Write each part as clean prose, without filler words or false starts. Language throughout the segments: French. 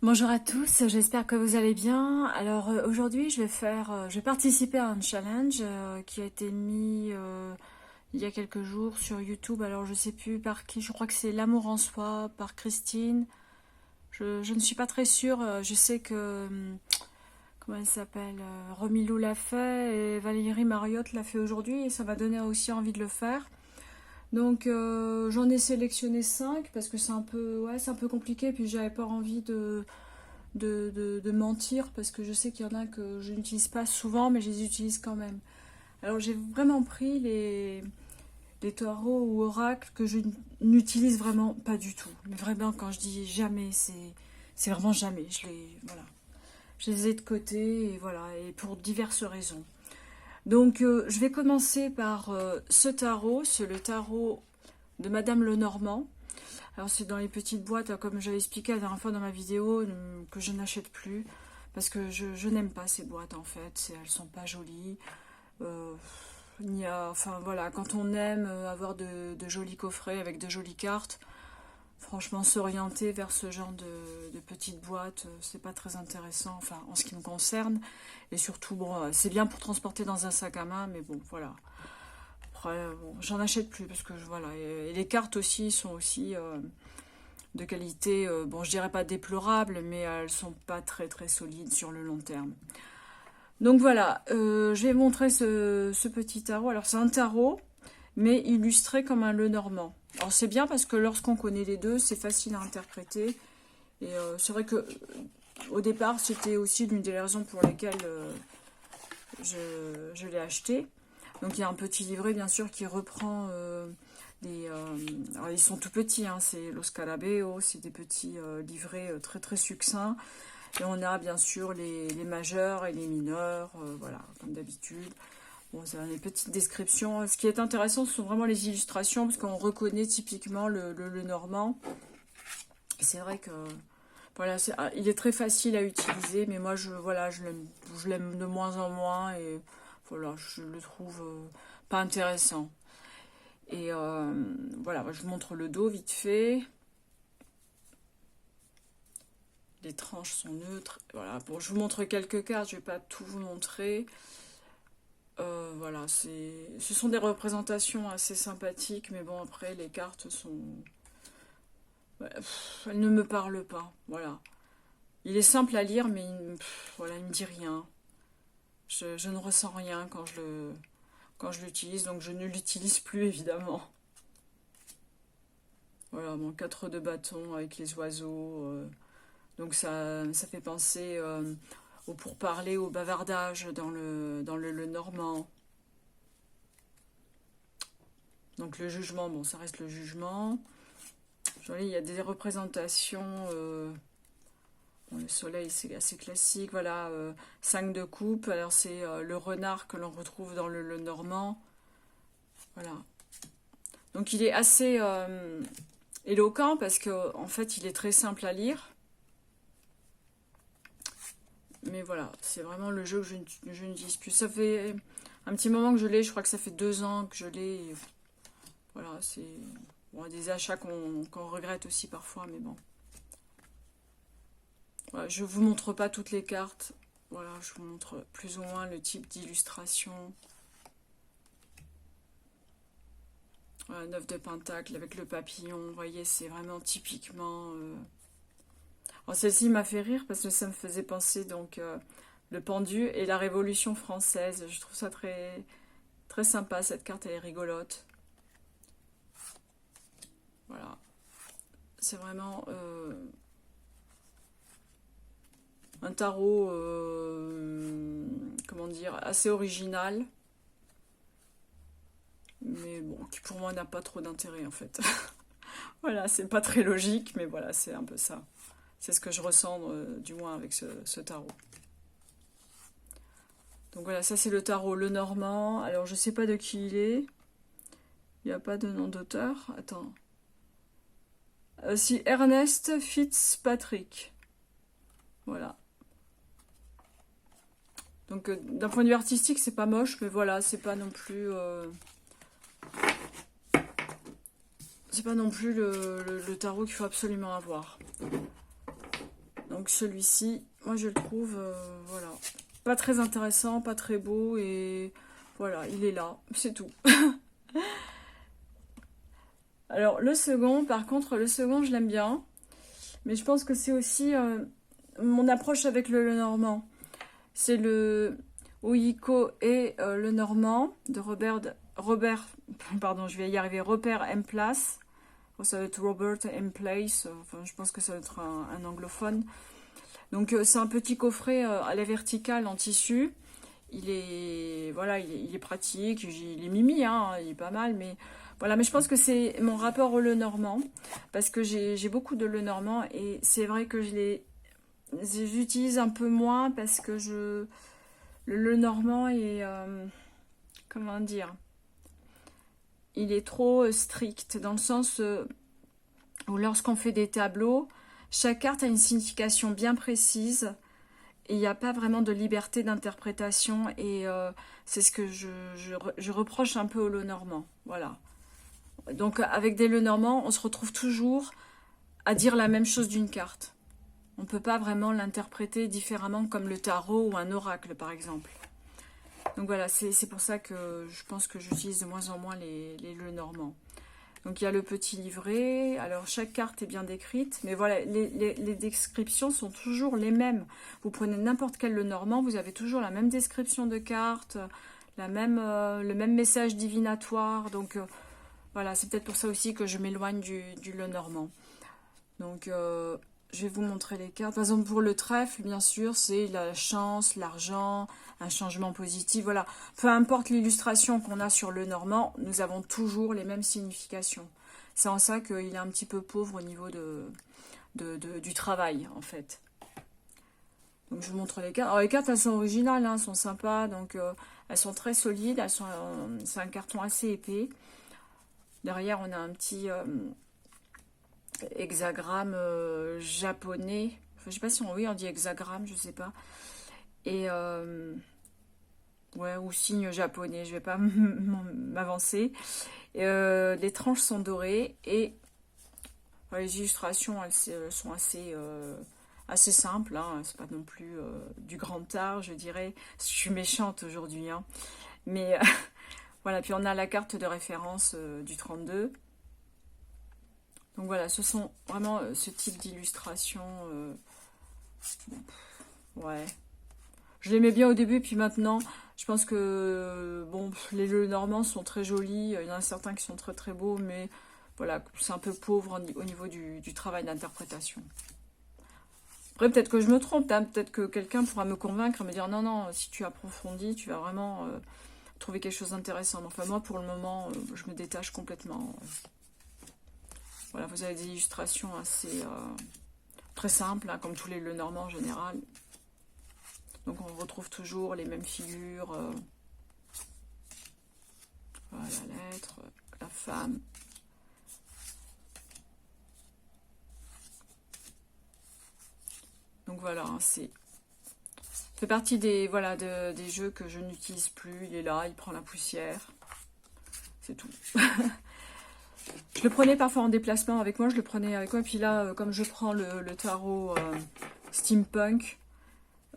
Bonjour à tous, j'espère que vous allez bien. Alors aujourd'hui je vais participer à un challenge qui a été mis il y a quelques jours sur YouTube. Alors je sais plus par qui, je crois que c'est L'amour en soi par Christine. Je ne suis pas très sûre, je sais que comment elle s'appelle, Romilou l'a fait et Valérie Mariotte l'a fait aujourd'hui et ça m'a donné aussi envie de le faire. Donc j'en ai sélectionné 5 parce que c'est un peu compliqué puis j'avais pas envie de mentir parce que je sais qu'il y en a que je n'utilise pas souvent mais je les utilise quand même. Alors j'ai vraiment pris les tarots ou oracles que je n'utilise vraiment pas du tout. Mais vraiment quand je dis jamais, c'est vraiment jamais. Je les ai de côté et voilà, et pour diverses raisons. Donc je vais commencer par ce tarot, c'est le tarot de Madame Lenormand. Alors c'est dans les petites boîtes, hein, comme j'avais expliqué la dernière fois dans ma vidéo, que je n'achète plus. Parce que je n'aime pas ces boîtes en fait, elles sont pas jolies. Euh, enfin voilà, quand on aime avoir de jolis coffrets avec de jolies cartes, franchement s'orienter vers ce genre de petites boîtes, c'est pas très intéressant, enfin en ce qui me concerne. Et surtout, bon, c'est bien pour transporter dans un sac à main, mais bon, voilà. Après, bon, j'en achète plus parce que voilà. Et les cartes aussi sont aussi de qualité, bon, je dirais pas déplorable, mais elles sont pas très très solides sur le long terme. Donc voilà, je vais montrer ce petit tarot. Alors c'est un tarot, mais illustré comme un Lenormand. Alors c'est bien parce que lorsqu'on connaît les deux, c'est facile à interpréter. Et c'est vrai que au départ, c'était aussi l'une des raisons pour lesquelles je l'ai acheté. Donc il y a un petit livret bien sûr qui reprend alors ils sont tout petits, hein, c'est Los Carabeos, c'est des petits livrets très très succincts. Et on a bien sûr les majeurs et les mineurs, voilà, comme d'habitude. Bon, ça a des petites descriptions. Ce qui est intéressant, ce sont vraiment les illustrations, parce qu'on reconnaît typiquement le normand. C'est vrai que voilà, il est très facile à utiliser, mais moi voilà, je l'aime de moins en moins et voilà, je le trouve pas intéressant. Et voilà, je vous montre le dos vite fait. Les tranches sont neutres. Voilà, bon, je vous montre quelques cartes, je vais pas tout vous montrer. Voilà, ce sont des représentations assez sympathiques, mais bon, après, les cartes sont... ouais, elles ne me parlent pas, voilà. Il est simple à lire, mais voilà, il me dit rien. Je ne ressens rien quand je l'utilise, donc je ne l'utilise plus, évidemment. Voilà, mon 4 de bâton avec les oiseaux. Donc ça fait penser au pourparler, au bavardage dans le normand. Donc le jugement, bon, ça reste le jugement. Il y a des représentations. Bon, le soleil, c'est assez classique. Voilà, 5 de coupe. Alors c'est le renard que l'on retrouve dans le normand. Voilà. Donc il est assez éloquent parce que en fait, il est très simple à lire. Mais voilà, c'est vraiment le jeu que je n'utilise plus. Ça fait un petit moment que je l'ai, je crois que ça fait 2 ans que je l'ai. Voilà, c'est bon, des achats qu'on regrette aussi parfois, mais bon. Voilà, je ne vous montre pas toutes les cartes. Voilà, je vous montre plus ou moins le type d'illustration. Voilà, 9 de pentacle avec le papillon. Vous voyez, c'est vraiment typiquement... celle-ci m'a fait rire parce que ça me faisait penser donc le pendu et la Révolution française. Je trouve ça très, très sympa, cette carte, elle est rigolote. Voilà. C'est vraiment un tarot, comment dire, assez original. Mais bon, qui pour moi n'a pas trop d'intérêt en fait. Voilà, c'est pas très logique, mais voilà, c'est un peu ça. C'est ce que je ressens, du moins avec ce tarot. Donc voilà, ça c'est le tarot Lenormand. Alors je sais pas de qui il est. Il n'y a pas de nom d'auteur. Attends. Si Ernest Fitzpatrick. Voilà. Donc d'un point de vue artistique, c'est pas moche, mais voilà, c'est pas non plus... c'est pas non plus le tarot qu'il faut absolument avoir. Donc celui-ci, moi je le trouve, voilà, pas très intéressant, pas très beau, et voilà, il est là, c'est tout. Alors le second, par contre, le second je l'aime bien, mais je pense que c'est aussi mon approche avec le Lenormand. C'est le Oiko et le Normand de pardon, je vais y arriver, Robert M. Place. Ça va être Robert M. Place, enfin, je pense que ça va être un anglophone. Donc c'est un petit coffret à la verticale en tissu. Il est, voilà, il est pratique, il est mimi, hein, il est pas mal, mais voilà. Mais je pense que c'est mon rapport au Lenormand, parce que j'ai beaucoup de Lenormand, et c'est vrai que j'utilise un peu moins, parce que le Lenormand est, comment dire, il est trop strict, dans le sens où lorsqu'on fait des tableaux, chaque carte a une signification bien précise, et il n'y a pas vraiment de liberté d'interprétation, et c'est ce que je reproche un peu au Lenormand. Voilà. Donc avec des Lenormand, on se retrouve toujours à dire la même chose d'une carte. On ne peut pas vraiment l'interpréter différemment, comme le tarot ou un oracle par exemple. Donc voilà, c'est pour ça que je pense que j'utilise de moins en moins les Lenormand. Donc il y a le petit livret, alors chaque carte est bien décrite, mais voilà, les descriptions sont toujours les mêmes. Vous prenez n'importe quel Lenormand, vous avez toujours la même description de carte, le même message divinatoire. Donc voilà, c'est peut-être pour ça aussi que je m'éloigne du Lenormand. Donc je vais vous montrer les cartes. Par exemple, pour le trèfle, bien sûr, c'est la chance, l'argent, un changement positif. Voilà, peu importe l'illustration qu'on a sur le Normand, nous avons toujours les mêmes significations. C'est en ça qu'il est un petit peu pauvre au niveau du travail, en fait. Donc je vous montre les cartes. Alors les cartes, elles sont originales, hein, sont sympas, donc elles sont très solides. C'est un carton assez épais. Derrière, on a un petit hexagramme japonais. Enfin, je sais pas si on dit hexagramme, je sais pas. Et ouais, ou signe japonais, je vais pas m'avancer. Les tranches sont dorées, et les illustrations, elles sont assez simples, hein. C'est pas non plus du grand art, je dirais. Je suis méchante aujourd'hui, hein. Mais voilà, puis on a la carte de référence du 32. Donc voilà, ce sont vraiment ce type d'illustration. Ouais. Je l'aimais bien au début, puis maintenant, je pense que bon, les Lenormand sont très jolis. Il y en a certains qui sont très très beaux, mais voilà, c'est un peu pauvre au niveau du travail d'interprétation. Après, peut-être que je me trompe, hein, peut-être que quelqu'un pourra me convaincre et me dire non, non, si tu approfondis, tu vas vraiment trouver quelque chose d'intéressant. Enfin, moi, pour le moment, je me détache complètement. Voilà, vous avez des illustrations assez très simples, hein, comme tous les Lenormand en général. Donc on retrouve toujours les mêmes figures. Voilà, la lettre, la femme. Donc voilà, hein, ça fait partie des jeux que je n'utilise plus. Il est là, il prend la poussière. C'est tout. Je le prenais parfois en déplacement avec moi, je le prenais avec moi. Et puis là, comme je prends le tarot steampunk,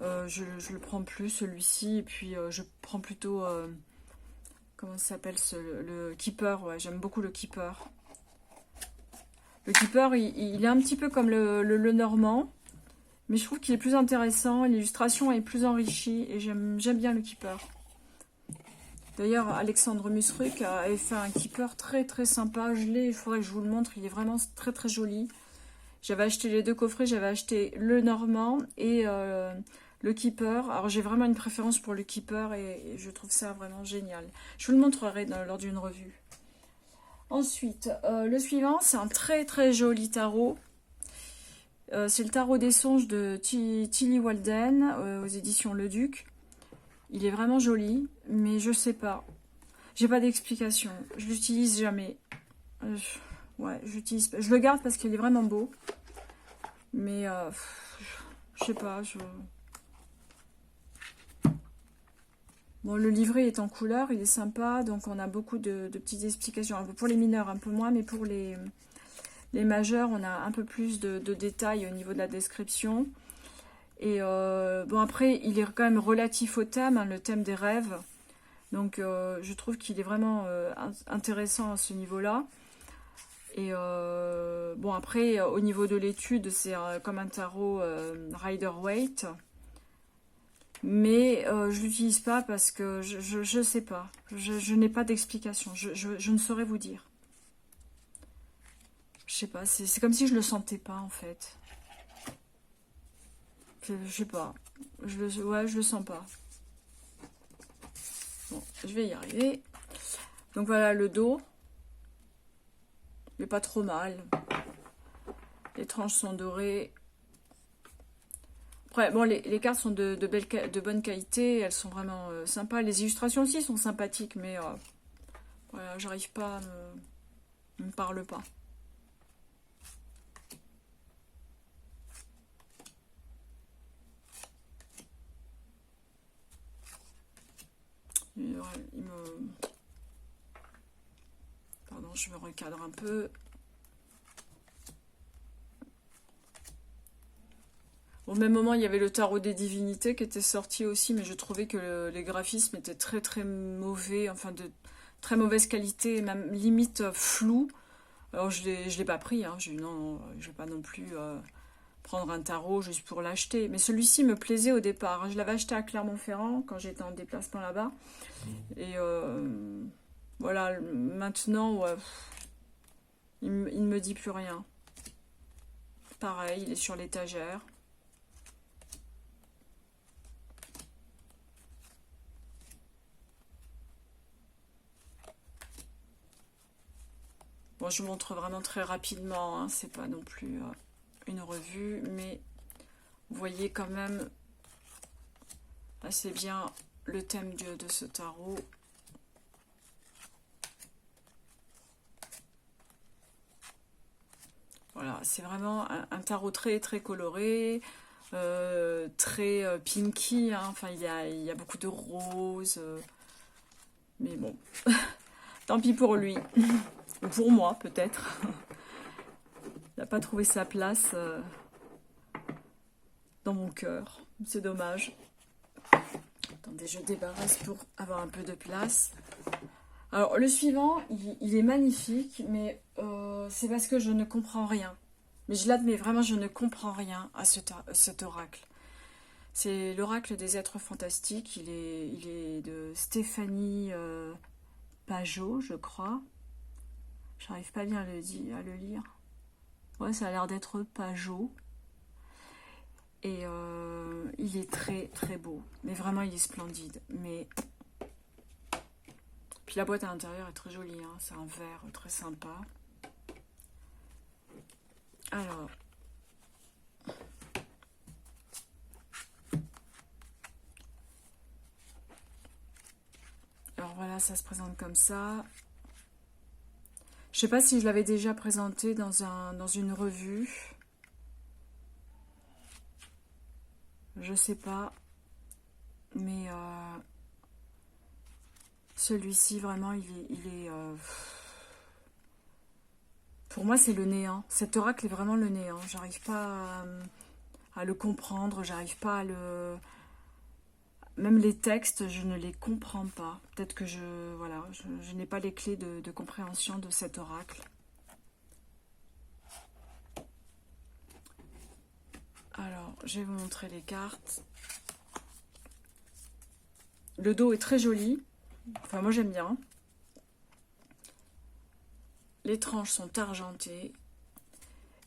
je le prends plus, celui-ci. Et puis je prends plutôt, comment ça s'appelle, le Keeper. Ouais, j'aime beaucoup le Keeper. Le Keeper, il est un petit peu comme le Normand, mais je trouve qu'il est plus intéressant. L'illustration est plus enrichie, et j'aime bien le Keeper. D'ailleurs, Alexandre Musruc avait fait un Keeper très très sympa. Il faudrait que je vous le montre. Il est vraiment très très joli. J'avais acheté les deux coffrets. J'avais acheté le Normand et le Keeper. Alors j'ai vraiment une préférence pour le Keeper, et je trouve ça vraiment génial. Je vous le montrerai lors d'une revue. Ensuite, le suivant, c'est un très très joli tarot. C'est le tarot des songes de Tilly Walden aux éditions Le Duc. Il est vraiment joli, mais je sais pas. J'ai pas d'explication. Je l'utilise jamais. Ouais, j'utilise pas. Je le garde parce qu'il est vraiment beau. Mais je sais pas. Bon, le livret est en couleur, il est sympa. Donc on a beaucoup de petites explications. Pour les mineurs, un peu moins, mais pour les Les majeurs, on a un peu plus de détails au niveau de la description. Et bon, après, il est quand même relatif au thème, hein, le thème des rêves. Donc, je trouve qu'il est vraiment intéressant à ce niveau-là. Et bon, après, au niveau de l'étude, c'est comme un tarot Rider-Waite. Mais je l'utilise pas parce que je sais pas. Je n'ai pas d'explication. Je ne saurais vous dire. Je sais pas, c'est comme si je le sentais pas en fait. Je sais pas. Ouais, je le sens pas. Bon, je vais y arriver. Donc voilà le dos. Il est pas trop mal. Les tranches sont dorées. Après, bon, les cartes sont de bonne qualité. Elles sont vraiment sympas. Les illustrations aussi sont sympathiques, mais voilà, j'arrive pas à me parle pas. Pardon, je me recadre un peu. Au même moment, il y avait le tarot des divinités qui était sorti aussi, mais je trouvais que les graphismes étaient très très mauvais, enfin de très mauvaise qualité, même limite flou. Alors je l'ai pas pris, hein. J'ai dit non, je vais pas non plus prendre un tarot juste pour l'acheter. Mais celui-ci me plaisait au départ, hein. Je l'avais acheté à Clermont-Ferrand quand j'étais en déplacement là-bas. Et voilà, maintenant, ouais, il ne me dit plus rien. Pareil, il est sur l'étagère. Bon, je vous montre vraiment très rapidement, hein. C'est pas non plus une revue, mais vous voyez quand même assez bien le thème de ce tarot. Voilà, c'est vraiment un tarot très très coloré, très pinky, hein. Enfin, il y a beaucoup de roses, mais bon, tant pis pour lui. Ou pour moi, peut-être. Il n'a pas trouvé sa place dans mon cœur. C'est dommage. Attendez, je débarrasse pour avoir un peu de place. Alors, le suivant, il est magnifique, mais c'est parce que je ne comprends rien. Mais je l'admets, vraiment, je ne comprends rien à cet oracle. C'est l'oracle des êtres fantastiques. Il est de Stéphanie Pajot, je crois. J'arrive pas bien à le lire. Ouais, ça a l'air d'être Pajot. Et il est très très beau. Mais vraiment, il est splendide. Mais puis la boîte à l'intérieur est très jolie, hein. C'est un verre très sympa. Alors, voilà, ça se présente comme ça. Je sais pas si je l'avais déjà présenté dans une revue. Je sais pas. Mais celui-ci, vraiment, il est pour moi, c'est le néant. Cet oracle est vraiment le néant. J'arrive pas à le comprendre. J'arrive pas à le... Même les textes, je ne les comprends pas. Peut-être que je n'ai pas les clés de compréhension de cet oracle. Alors, je vais vous montrer les cartes. Le dos est très joli. Enfin, moi, j'aime bien. Les tranches sont argentées.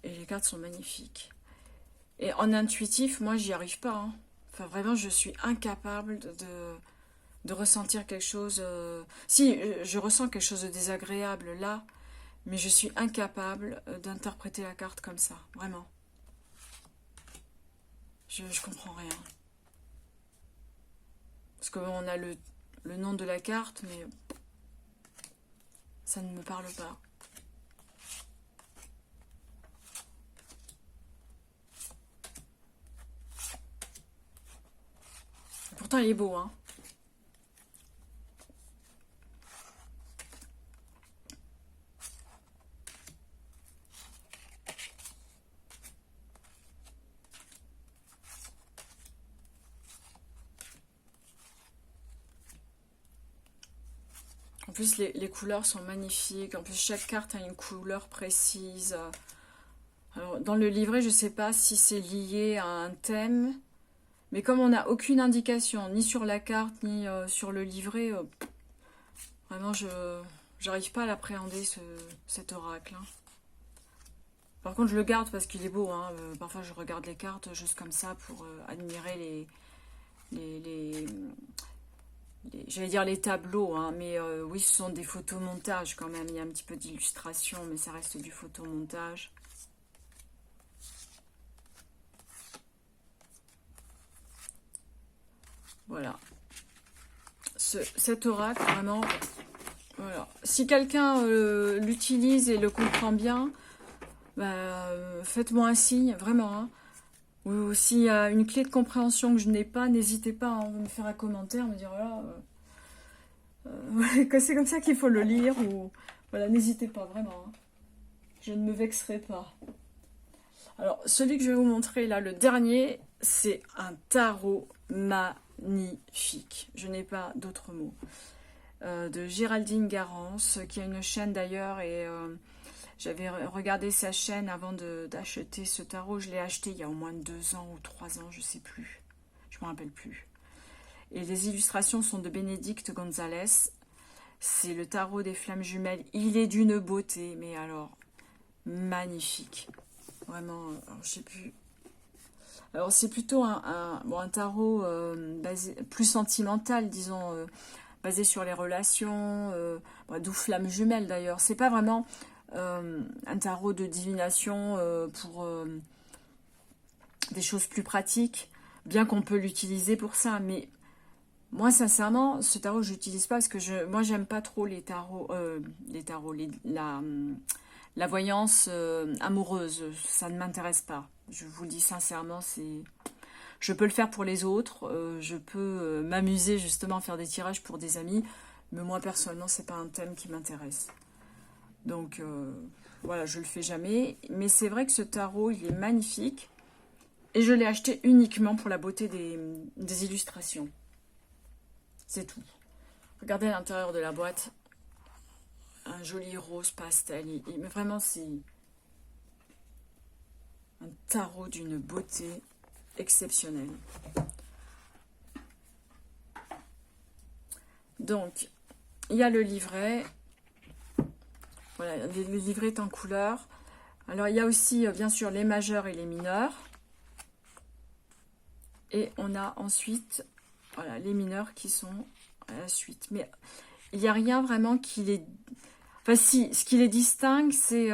Et les cartes sont magnifiques. Et en intuitif, moi, j'y arrive pas, hein. Enfin, vraiment, je suis incapable de ressentir quelque chose... Si, je ressens quelque chose de désagréable là, mais je suis incapable d'interpréter la carte comme ça, vraiment. Je comprends rien. Parce qu'on a le nom de la carte, mais ça ne me parle pas. Pourtant, il est beau, hein. En plus, les couleurs sont magnifiques. En plus, chaque carte a une couleur précise. Alors, dans le livret, je ne sais pas si c'est lié à un thème. Mais comme on n'a aucune indication, ni sur la carte, ni sur le livret, vraiment, je n'arrive pas à l'appréhender, cet oracle. Hein. Par contre, je le garde parce qu'il est beau. Hein. Parfois, je regarde les cartes juste comme ça pour admirer les j'allais dire les tableaux, hein, mais oui, ce sont des photomontages quand même. Il y a un petit peu d'illustration, mais ça reste du photomontage. Voilà. Cet oracle, vraiment, voilà. Si quelqu'un l'utilise et le comprend bien, bah, faites-moi un signe, vraiment. Hein. Ou s'il y a une clé de compréhension que je n'ai pas, n'hésitez pas à me faire un commentaire, me dire voilà, que c'est comme ça qu'il faut le lire, ou voilà, n'hésitez pas, vraiment. Hein. Je ne me vexerai pas. Alors, celui que je vais vous montrer là, le dernier, c'est un tarot magnifique. Je n'ai pas d'autres mots. De Géraldine Garance, qui a une chaîne d'ailleurs, et j'avais regardé sa chaîne avant d'acheter ce tarot. Je l'ai acheté il y a au moins 2 ans ou 3 ans, je ne sais plus. Je ne me rappelle plus. Et les illustrations sont de Bénédicte Gonzalez. C'est le tarot des flammes jumelles. Il est d'une beauté, mais alors, magnifique. Vraiment, alors, je sais plus. Alors, c'est plutôt un tarot plus sentimental, disons, basé sur les relations, d'où flammes jumelles d'ailleurs. C'est pas vraiment un tarot de divination pour des choses plus pratiques, bien qu'on peut l'utiliser pour ça, mais moi sincèrement ce tarot je l'utilise pas parce que moi j'aime pas trop les tarots, la voyance amoureuse, ça ne m'intéresse pas, je vous le dis sincèrement. Je peux le faire pour les autres, je peux m'amuser justement à faire des tirages pour des amis, mais moi personnellement c'est pas un thème qui m'intéresse. Donc voilà, je le fais jamais. Mais c'est vrai que ce tarot, il est magnifique. Et je l'ai acheté uniquement pour la beauté des illustrations. C'est tout. Regardez à l'intérieur de la boîte. Un joli rose pastel. Mais vraiment, c'est un tarot d'une beauté exceptionnelle. Donc, il y a le livret. Voilà, le livret est en couleur. Alors, il y a aussi, bien sûr, les majeurs et les mineurs. Et on a ensuite, voilà, les mineurs qui sont à la suite. Mais il n'y a rien vraiment qui les... Enfin, si, ce qui les distingue, c'est...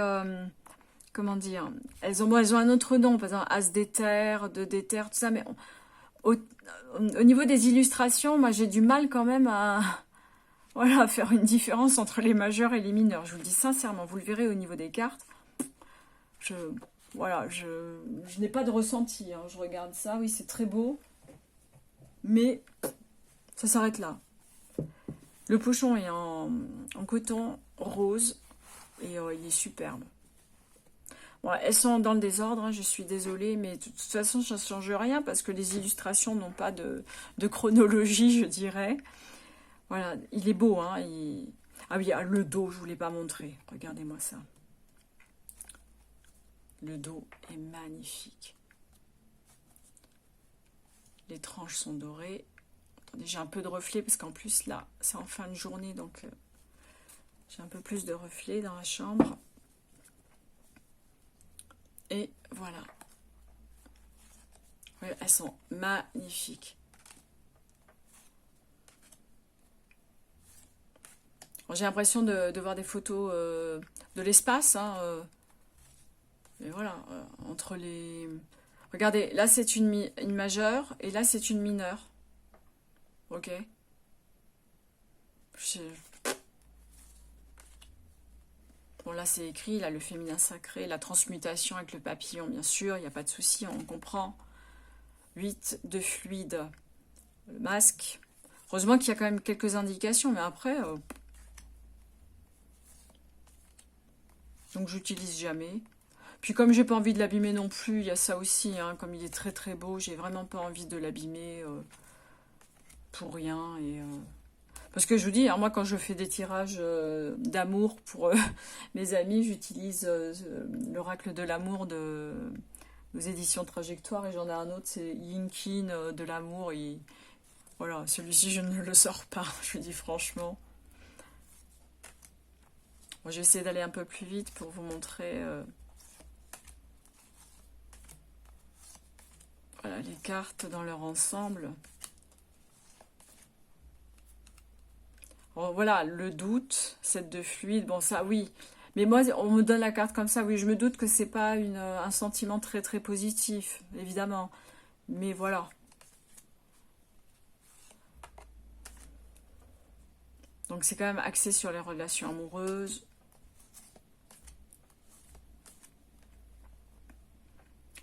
comment dire, elles ont un autre nom, par exemple, As d'éther, Deux d'éther, tout ça. Mais au niveau des illustrations, moi, j'ai du mal quand même à faire une différence entre les majeurs et les mineurs. Je vous le dis sincèrement, vous le verrez au niveau des cartes. Je n'ai pas de ressenti. Hein. Je regarde ça, oui, c'est très beau. Mais ça s'arrête là. Le pochon est en coton rose et il est superbe. Bon, elles sont dans le désordre, hein, je suis désolée, mais de toute façon, ça ne change rien parce que les illustrations n'ont pas de chronologie, je dirais. Voilà, il est beau. Hein, ah oui, le dos, je ne vous l'ai pas montré. Regardez-moi ça. Le dos est magnifique. Les tranches sont dorées. Attendez, j'ai un peu de reflet parce qu'en plus, là, c'est en fin de journée, donc j'ai un peu plus de reflet dans la chambre. Et voilà. Ouais, elles sont magnifiques. Bon, j'ai l'impression de voir des photos de l'espace. Hein, mais voilà, entre les... Regardez, là c'est une majeure et là c'est une mineure. Ok. Bon, là c'est écrit, là le féminin sacré, la transmutation avec le papillon, bien sûr, il n'y a pas de souci, on comprend. 8 de fluide, le masque. Heureusement qu'il y a quand même quelques indications, mais après... donc j'utilise jamais. Puis comme j'ai pas envie de l'abîmer non plus, il y a ça aussi, hein, comme il est très très beau, j'ai vraiment pas envie de l'abîmer pour rien. Et Parce que je vous dis, hein, moi quand je fais des tirages d'amour pour mes amis, j'utilise l'oracle de l'amour aux éditions Trajectoire et j'en ai un autre, c'est Yinkin de l'amour. Voilà, celui-ci je ne le sors pas, je vous dis franchement. Bon, je vais essayer d'aller un peu plus vite pour vous montrer voilà, les cartes dans leur ensemble. Bon, voilà, le doute, 7 de fluide, bon ça oui. Mais moi, on me donne la carte comme ça, oui, je me doute que c'est pas un sentiment très très positif, évidemment. Mais voilà. Donc c'est quand même axé sur les relations amoureuses.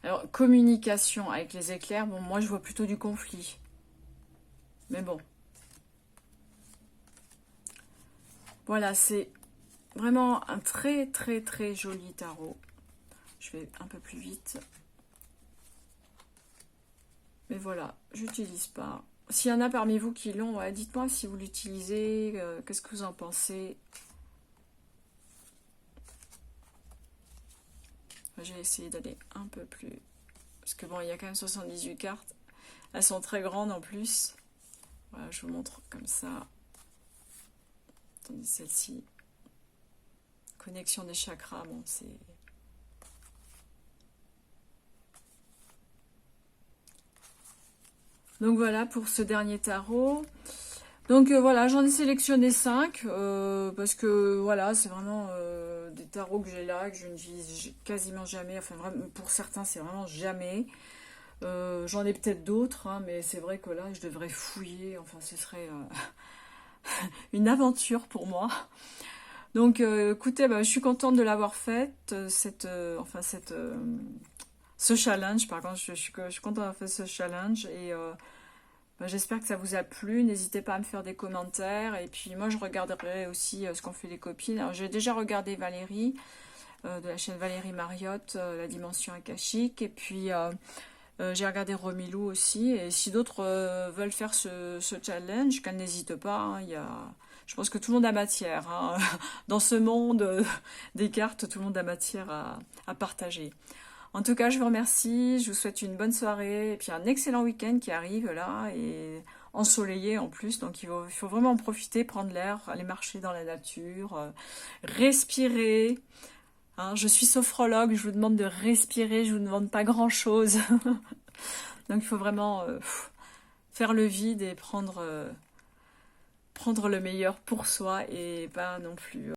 Alors, communication avec les éclairs, bon, moi je vois plutôt du conflit. Mais bon. Voilà, c'est vraiment un très très très joli tarot. Je vais un peu plus vite. Mais voilà, j'utilise pas. S'il y en a parmi vous qui l'ont, ouais, dites-moi si vous l'utilisez, qu'est-ce que vous en pensez. Je vais essayer d'aller un peu plus... Parce que bon, il y a quand même 78 cartes. Elles sont très grandes en plus. Voilà, je vous montre comme ça. Attendez, celle-ci. Connexion des chakras, bon, c'est... Donc voilà pour ce dernier tarot. Donc voilà, j'en ai sélectionné 5 parce que voilà, c'est vraiment des tarots que j'ai là, que je n'utilise quasiment jamais. Enfin, vraiment, pour certains, c'est vraiment jamais. J'en ai peut-être d'autres, hein, mais c'est vrai que là, je devrais fouiller. Enfin, ce serait une aventure pour moi. Donc, écoutez, bah, je suis contente de l'avoir faite, ce challenge. Par contre, je suis contente d'avoir fait ce challenge et bah, j'espère que ça vous a plu. N'hésitez pas à me faire des commentaires. Et puis moi, je regarderai aussi ce qu'ont fait les copines. Alors, j'ai déjà regardé Valérie, de la chaîne Valérie Mariotte, la dimension akashique. Et puis, j'ai regardé Romilou aussi. Et si d'autres veulent faire ce challenge, qu'elles n'hésitent pas. Hein, je pense que tout le monde a matière. Hein. Dans ce monde des cartes, tout le monde a matière à partager. En tout cas, je vous remercie, je vous souhaite une bonne soirée et puis un excellent week-end qui arrive là et ensoleillé en plus. Donc il faut vraiment en profiter, prendre l'air, aller marcher dans la nature, respirer. Hein, je suis sophrologue, je vous demande de respirer, je vous demande pas grand-chose. Donc il faut vraiment faire le vide et prendre le meilleur pour soi et pas non plus